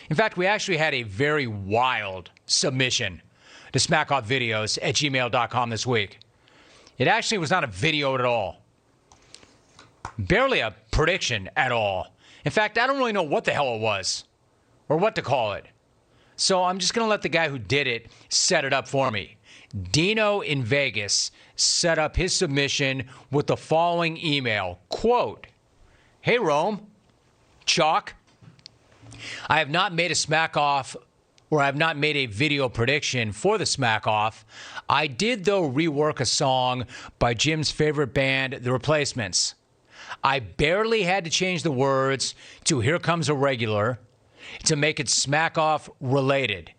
In fact, we actually had a very wild submission to smackoffvideos@gmail.com this week. It actually was not a video at all. Barely a prediction at all. In fact, I don't really know what the hell it was or what to call it. So I'm just going to let the guy who did it set it up for me. Dino in Vegas set up his submission with the following email. Quote, "Hey, Rome, Chalk, I have not made a smack off or I have not made a video prediction for the smack off. I did, though, rework a song by Jim's favorite band, The Replacements. I barely had to change the words to Here Comes a Regular to make it smack off related.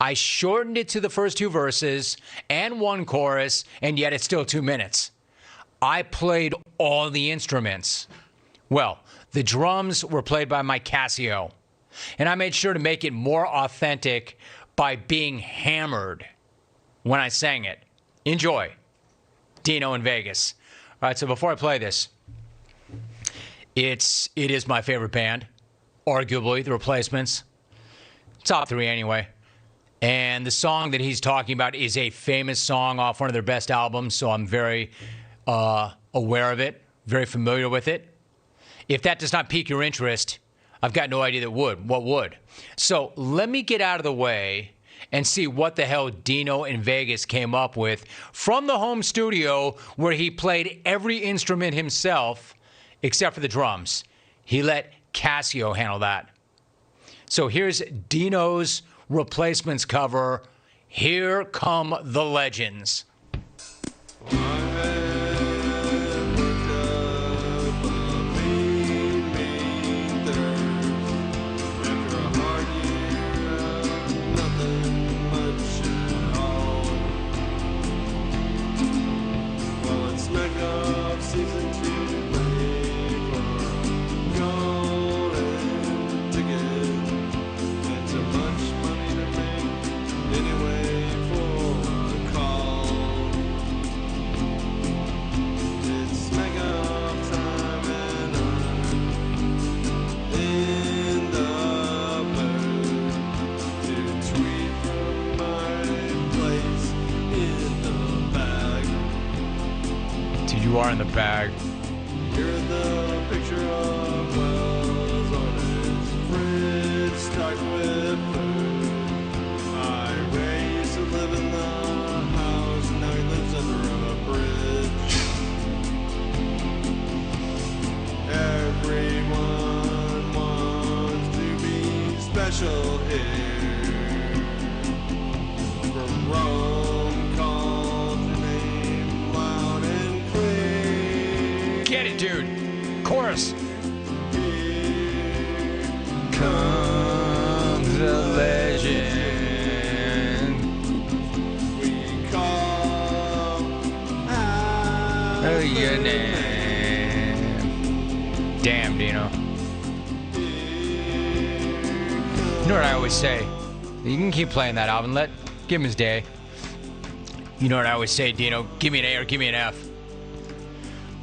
I shortened it to the first two verses and one chorus, and yet it's still 2 minutes. I played all the instruments. Well, the drums were played by my Casio, and I made sure to make it more authentic by being hammered when I sang it. Enjoy. Dino in Vegas." All right, so before I play this, it is my favorite band, arguably, The Replacements. Top 3 anyway. And the song that he's talking about is a famous song off one of their best albums, so I'm very aware of it, very familiar with it. If that does not pique your interest, I've got no idea that would. What would? So let me get out of the way and see what the hell Dino in Vegas came up with from the home studio where he played every instrument himself except for the drums. He let Casio handle that. So here's Dino's Replacements cover, Here Come the Legends. You are in the bag. Here's the picture of Wells on his fridge, stocked with food. Ray used to live in the house, now he lives under a bridge. Everyone wants to be special here. From Rome, called your name loud and Get it, dude. Chorus. Here Comes a legend. we call out Your name. Damn, Dino. You know what I always say? You can keep playing that album. Give him his day. You know what I always say, Dino? Give me an A or give me an F.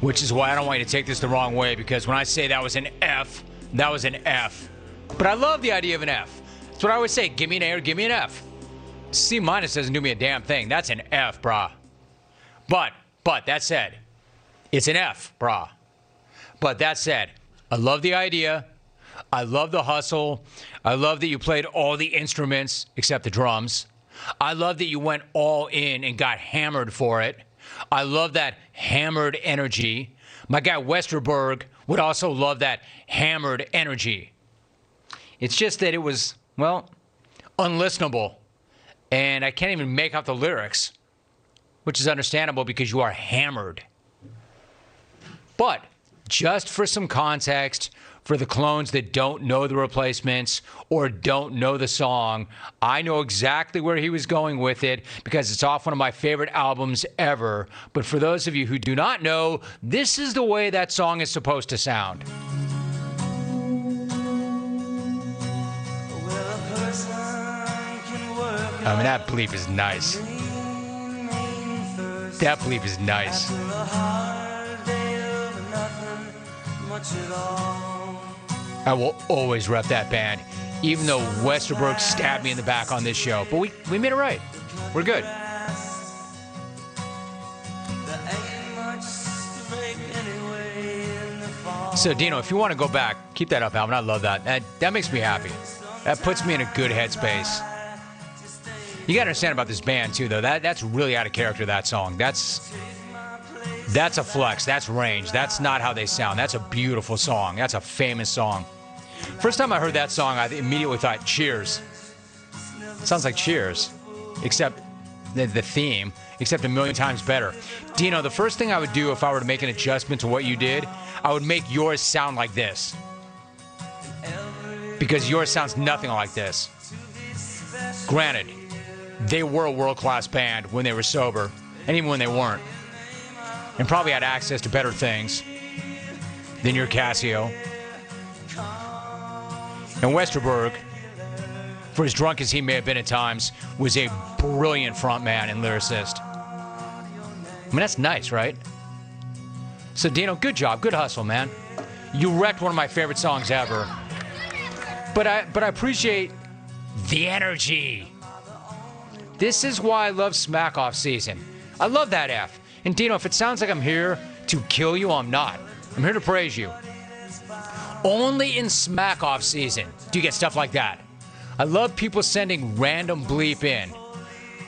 Which is why I don't want you to take this the wrong way, because when I say that was an F, that was an F. But I love the idea of an F. That's what I always say. Give me an A or give me an F. C- doesn't do me a damn thing. That's an F, brah. But that said, it's an F, brah. But that said, I love the idea. I love the hustle. I love that you played all the instruments except the drums. I love that you went all in and got hammered for it. I love that hammered energy. My guy Westerberg would also love that hammered energy. It's just that it was, well, unlistenable. And I can't even make out the lyrics, which is understandable because you are hammered. But just for some context, for the clones that don't know The Replacements or don't know the song, I know exactly where he was going with it because it's off one of my favorite albums ever. But for those of you who do not know, this is the way that song is supposed to sound. I mean, that bleep is nice. That bleep is nice. I will always rep that band. even though Westerberg stabbed me in the back on this show. But we made it right. We're good. So, Dino, if you want to go back, keep that up, Alvin. I love that. That makes me happy. That puts me in a good headspace. You got to understand about this band, too, though. That's really out of character, that song. That's a flex. That's range. That's not how they sound. That's a beautiful song. That's a famous song. First time I heard that song, I immediately thought, Cheers. It sounds like Cheers, except the theme, except a million times better. Dino, the first thing I would do if I were to make an adjustment to what you did, I would make yours sound like this. Because yours sounds nothing like this. Granted, they were a world-class band when they were sober, and even when they weren't. And probably had access to better things than your Casio. And Westerberg, for as drunk as he may have been at times, was a brilliant frontman and lyricist. I mean, that's nice, right? So, Dino, good job. Good hustle, man. You wrecked one of my favorite songs ever. But I appreciate the energy. This is why I love Smack Off season. I love that F. And, Dino, if it sounds like I'm here to kill you, I'm not. I'm here to praise you. Only in Smack Off season do you get stuff like that. I love people sending random bleep in,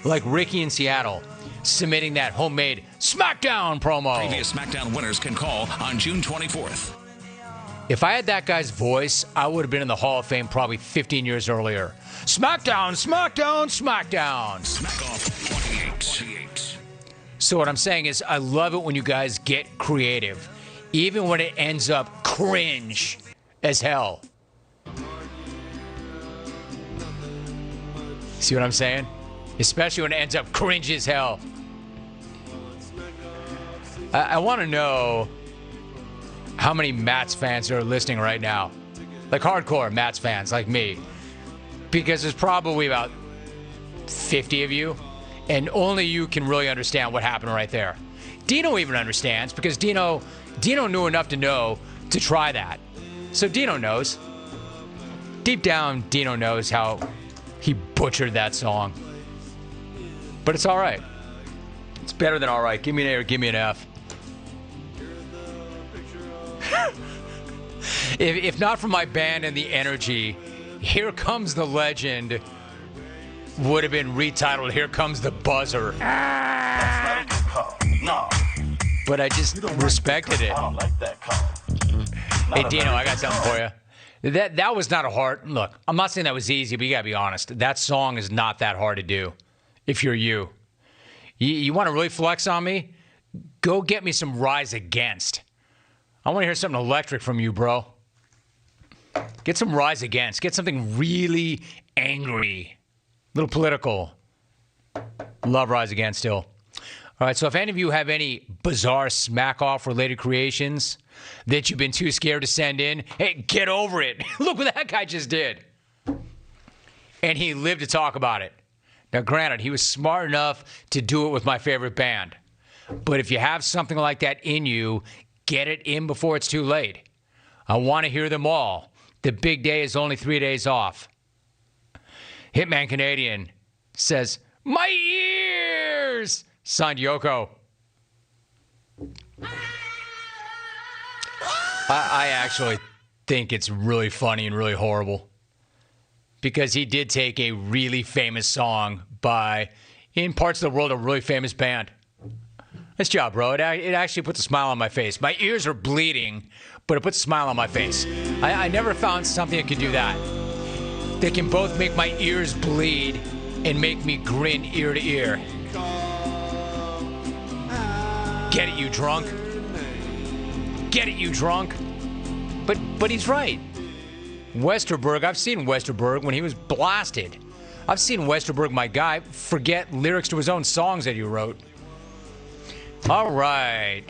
like Ricky in Seattle, submitting that homemade SmackDown promo. Previous SmackDown winners can call on June 24th. If I had that guy's voice, I would have been in the Hall of Fame probably 15 years earlier. SmackDown, SmackDown, SmackDown. Smack Off 28. So what I'm saying is I love it when you guys get creative, even when it ends up cringe as hell. See what I'm saying? Especially when it ends up cringe as hell. I want to know how many Mats fans are listening right now. Like hardcore Mats fans like me. Because there's probably about 50 of you. And only you can really understand what happened right there. Dino even understands because Dino knew enough to know to try that. So Dino knows. Deep down, Dino knows how he butchered that song. But it's all right. It's better than all right. Give me an A or give me an F. If not for my band and the energy, Here Comes the Legend would have been retitled Here Comes the Buzzer. That's not a good call. No. But I just respected it. I don't like that call. Hey, Dino, I got something for you. That was not a hard... Look, I'm not saying that was easy, but you got to be honest. That song is not that hard to do if you're you. You want to really flex on me? Go get me some Rise Against. I want to hear something electric from you, bro. Get some Rise Against. Get something really angry. A little political. Love Rise Against still. All right, so if any of you have any bizarre smack-off related creations that you've been too scared to send in, hey, get over it. Look what that guy just did. And he lived to talk about it. Now, granted, he was smart enough to do it with my favorite band. But if you have something like that in you, get it in before it's too late. I want to hear them all. The big day is only 3 days off. Hitman Canadian says, my ears! Signed Yoko. I actually think it's really funny and really horrible. Because he did take a really famous song by, in parts of the world, a really famous band. Nice job, bro. It actually puts a smile on my face. My ears are bleeding, but it puts a smile on my face. I never found something that could do that. They can both make my ears bleed and make me grin ear to ear. Get it, you drunk. Get it, you drunk. But he's right. Westerberg, I've seen Westerberg when he was blasted. I've seen Westerberg, my guy, forget lyrics to his own songs that he wrote. All right.